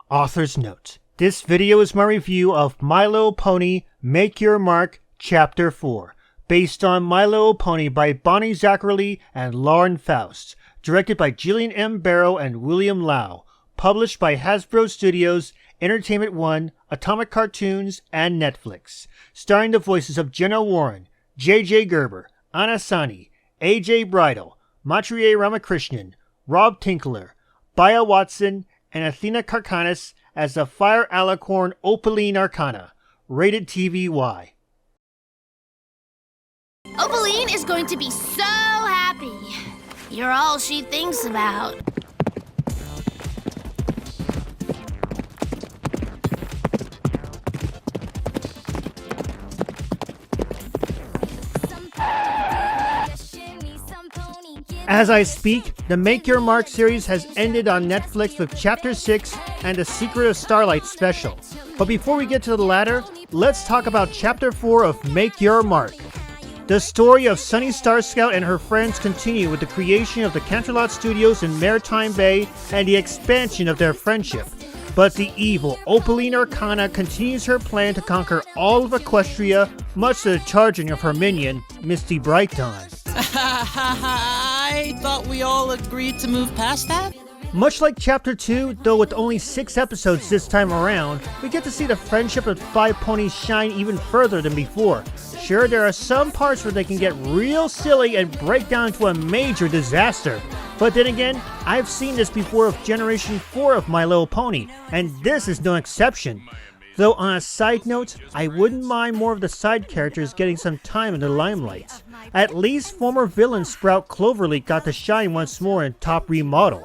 Author's Note. This video is my review of My Little Pony Make Your Mark Chapter 4, based on My Little Pony by Bonnie Zackerly and Lauren Faust, directed by Jillian M. Barrow and William Lau, published by Hasbro Studios, Entertainment One, Atomic Cartoons, and Netflix, starring the voices of Jenna Warren, J.J. Gerber, Anna Sani, A.J. Bridle, Matrier Ramakrishnan, Rob Tinkler, Baya Watson, and Athena Karkanis as the Fire Alicorn Opaline Arcana. Rated TV-Y. Opaline is going to be so happy. You're all she thinks about. As I speak, the Make Your Mark series has ended on Netflix with Chapter 6 and the Secret of Starlight special. But before we get to the latter, let's talk about Chapter 4 of Make Your Mark. The story of Sunny Star Scout and her friends continue with the creation of the Canterlot Studios in Maritime Bay and the expansion of their friendship. But the evil Opaline Arcana continues her plan to conquer all of Equestria, much to the charging of her minion, Misty Brightdawn. I thought we all agreed to move past that? Much like Chapter 2, though with only 6 episodes this time around, we get to see the friendship of 5 ponies shine even further than before. Sure, there are some parts where they can get real silly and break down into a major disaster. But then again, I've seen this before with Generation 4 of My Little Pony, and this is no exception. Though on a side note, I wouldn't mind more of the side characters getting some time in the limelight. At least former villain Sprout Cloverleaf got to shine once more in Top Remodel.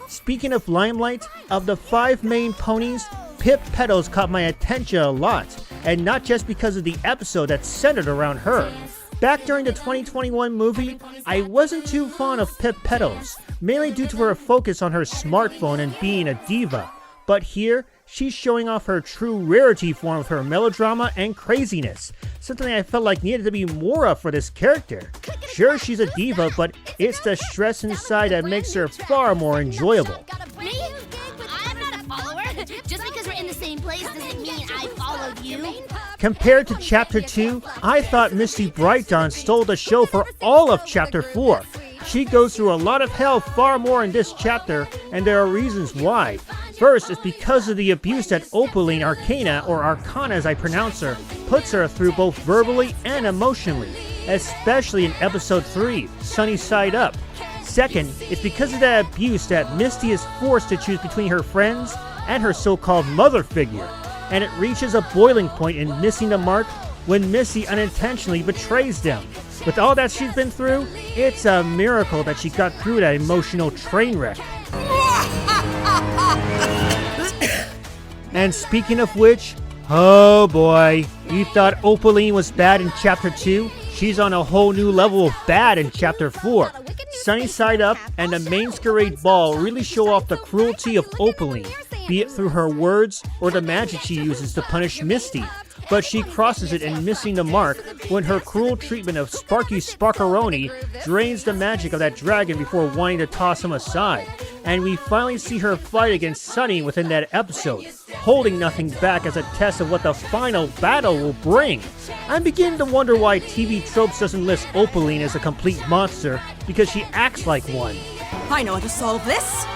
Speaking of limelight, of the 5 main ponies, Pip Petals caught my attention a lot, and not just because of the episode that's centered around her. Back during the 2021 movie, I wasn't too fond of Pip Petals, mainly due to her focus on her smartphone and being a diva. But here, she's showing off her true rarity form with her melodrama and craziness, something I felt like needed to be more of for this character. Sure, she's a diva, but it's the stress inside that makes her far more enjoyable. Me? I'm not a follower. Just because we're in the same place doesn't mean I followed you. Compared to Chapter 2, I thought Misty Brightdawn stole the show for all of Chapter 4. She goes through a lot of hell far more in this chapter, and there are reasons why. First, it's because of the abuse that Opaline Arcana, or Arcana as I pronounce her, puts her through both verbally and emotionally, especially in Episode 3, Sunny Side Up. Second, it's because of that abuse that Misty is forced to choose between her friends and her so-called mother figure, and it reaches a boiling point in Missing the Mark when Missy unintentionally betrays them. With all that she's been through, it's a miracle that she got through that emotional train wreck. And speaking of which, oh boy, you thought Opaline was bad in Chapter 2? She's on a whole new level of bad in Chapter 4. Sunny Side Up and the Masquerade Ball really show off the cruelty of Opaline, be it through her words or the magic she uses to punish Misty. But she crosses it in Missing the Mark when her cruel treatment of Sparky Sparkeroni drains the magic of that dragon before wanting to toss him aside. And we finally see her fight against Sunny within that episode, holding nothing back as a test of what the final battle will bring. I'm beginning to wonder why TV Tropes doesn't list Opaline as a complete monster, because she acts like one. I know how to solve this.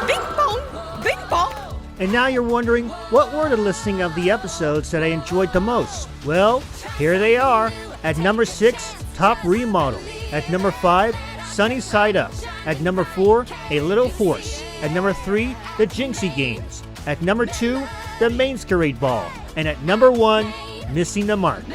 Bing bong, bing bong. And now you're wondering, what were the listing of the episodes that I enjoyed the most? Well, here they are. At number 6, Top Remodel. At number 5, Sunny Side Up. At number 4, A Little Horse. At number 3, The Jinxie Games. At number 2, The Masquerade Ball. And at number 1, Missing the Mark.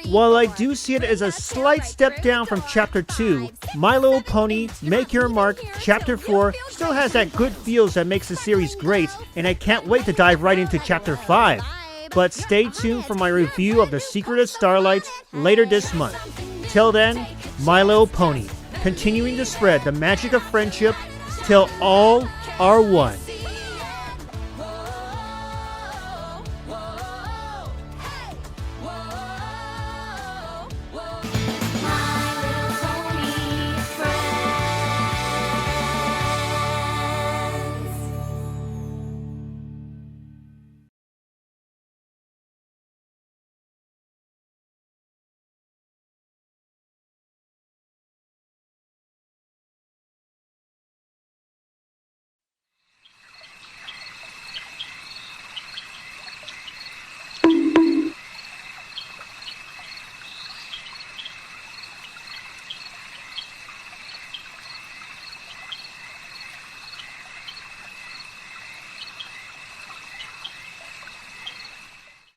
While I do see it as a slight step down from Chapter 2, My Little Pony Make Your Mark Chapter 4 still has that good feels that makes the series great, and I can't wait to dive right into Chapter 5. But stay tuned for my review of The Secret of Starlight later this month. Till then, My Little Pony, continuing to spread the magic of friendship till all are one.